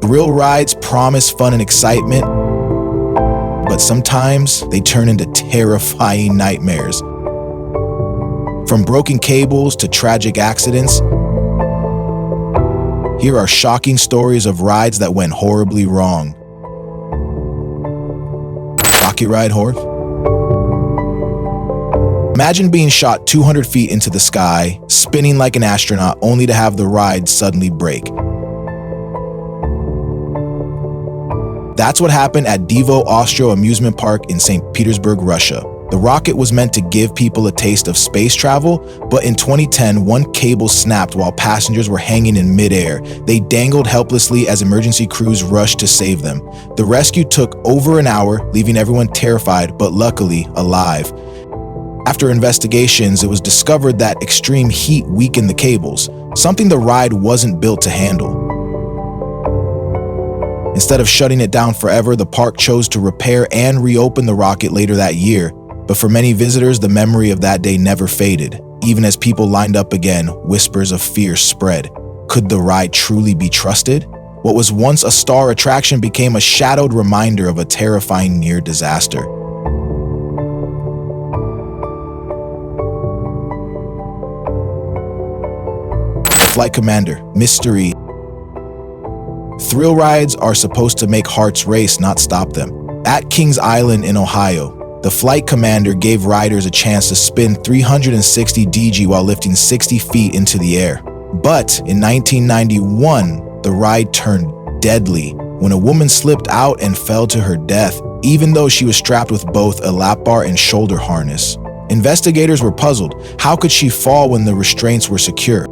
Thrill rides promise fun and excitement, but sometimes they turn into terrifying nightmares. From broken cables to tragic accidents, here are shocking stories of rides that went horribly wrong. Rocket ride horror? Imagine being shot 200 feet into the sky, spinning like an astronaut, only to have the ride suddenly break. That's what happened at Divo Ostro Amusement Park in St. Petersburg, Russia. The rocket was meant to give people a taste of space travel, but in 2010, one cable snapped while passengers were hanging in midair. They dangled helplessly as emergency crews rushed to save them. The rescue took over an hour, leaving everyone terrified, but luckily alive. After investigations, it was discovered that extreme heat weakened the cables, something the ride wasn't built to handle. Instead of shutting it down forever, the park chose to repair and reopen the rocket later that year. But for many visitors, the memory of that day never faded. Even as people lined up again, whispers of fear spread. Could the ride truly be trusted? What was once a star attraction became a shadowed reminder of a terrifying near disaster. Flight Commander, mystery. Thrill rides are supposed to make hearts race, not stop them. At Kings Island in Ohio, the flight commander gave riders a chance to spin 360 DG while lifting 60 feet into the air. But in 1991, the ride turned deadly when a woman slipped out and fell to her death, even though she was strapped with both a lap bar and shoulder harness. Investigators were puzzled. How could she fall when the restraints were secure?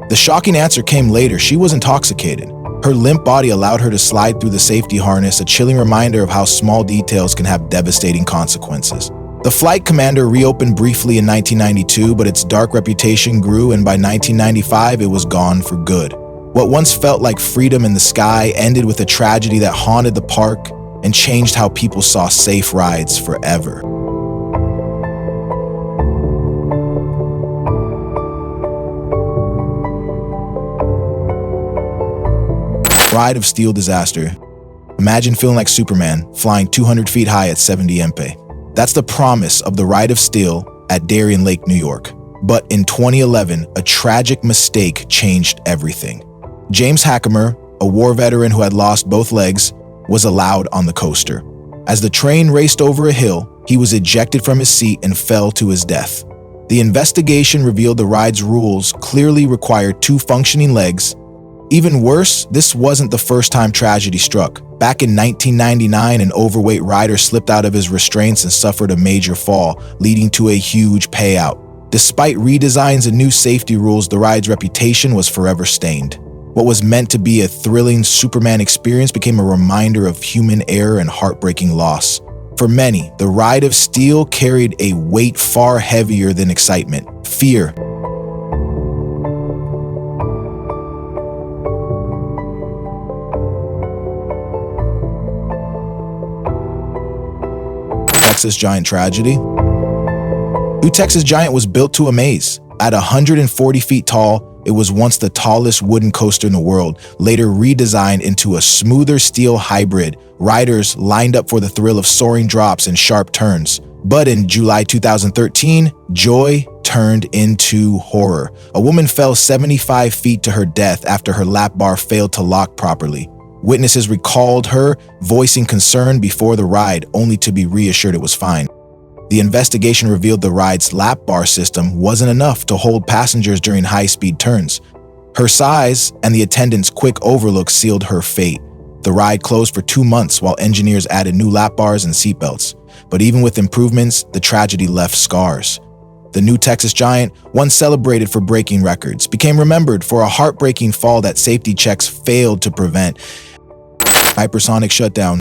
The shocking answer came later. She was intoxicated. Her limp body allowed her to slide through the safety harness, a chilling reminder of how small details can have devastating consequences. The flight commander reopened briefly in 1992, but its dark reputation grew, and by 1995 it was gone for good. What once felt like freedom in the sky ended with a tragedy that haunted the park and changed how people saw safe rides forever. Ride of Steel disaster. Imagine feeling like Superman, flying 200 feet high at 70 mph. That's the promise of the Ride of Steel at Darien Lake, New York. But in 2011, a tragic mistake changed everything. James Hackemer, a war veteran who had lost both legs, was allowed on the coaster. As the train raced over a hill, he was ejected from his seat and fell to his death. The investigation revealed the ride's rules clearly required 2 functioning legs. Even worse, this wasn't the first time tragedy struck. Back in 1999, an overweight rider slipped out of his restraints and suffered a major fall, leading to a huge payout. Despite redesigns and new safety rules, the ride's reputation was forever stained. What was meant to be a thrilling Superman experience became a reminder of human error and heartbreaking loss. For many, the Ride of Steel carried a weight far heavier than excitement: fear. Texas Giant tragedy. New Texas Giant was built to amaze. At 140 feet tall, it was once the tallest wooden coaster in the world, later redesigned into a smoother steel hybrid. Riders lined up for the thrill of soaring drops and sharp turns. But in July 2013, joy turned into horror. A woman fell 75 feet to her death after her lap bar failed to lock properly. Witnesses recalled her voicing concern before the ride, only to be reassured it was fine. The investigation revealed the ride's lap bar system wasn't enough to hold passengers during high-speed turns. Her size and the attendant's quick overlook sealed her fate. The ride closed for 2 months while engineers added new lap bars and seatbelts. But even with improvements, the tragedy left scars. The new Texas Giant, once celebrated for breaking records, became remembered for a heartbreaking fall that safety checks failed to prevent. Hypersonic shutdown.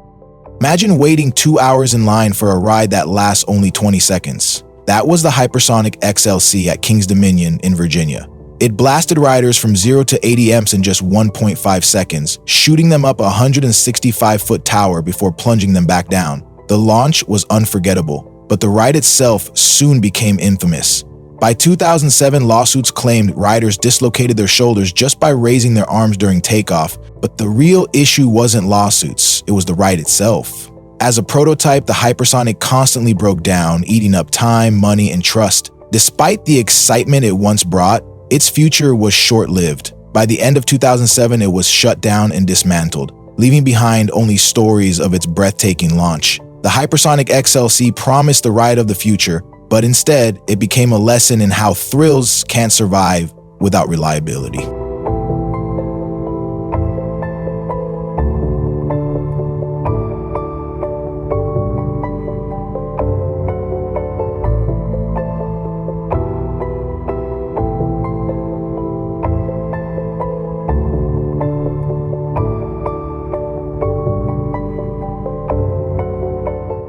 Imagine waiting 2 hours in line for a ride that lasts only 20 seconds. That was the Hypersonic XLC at Kings Dominion in Virginia. It blasted riders from 0 to 80 amps in just 1.5 seconds, shooting them up a 165-foot tower before plunging them back down. The launch was unforgettable, but the ride itself soon became infamous. By 2007, lawsuits claimed riders dislocated their shoulders just by raising their arms during takeoff, but the real issue wasn't lawsuits, it was the ride itself. As a prototype, the hypersonic constantly broke down, eating up time, money, and trust. Despite the excitement it once brought, its future was short-lived. By the end of 2007, it was shut down and dismantled, leaving behind only stories of its breathtaking launch. The hypersonic XLC promised the ride of the future, but instead, it became a lesson in how thrills can't survive without reliability.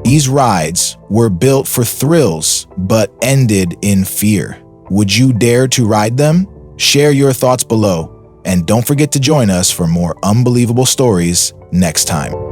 These rides were built for thrills, but ended in fear. Would you dare to ride them? Share your thoughts below, and don't forget to join us for more unbelievable stories next time.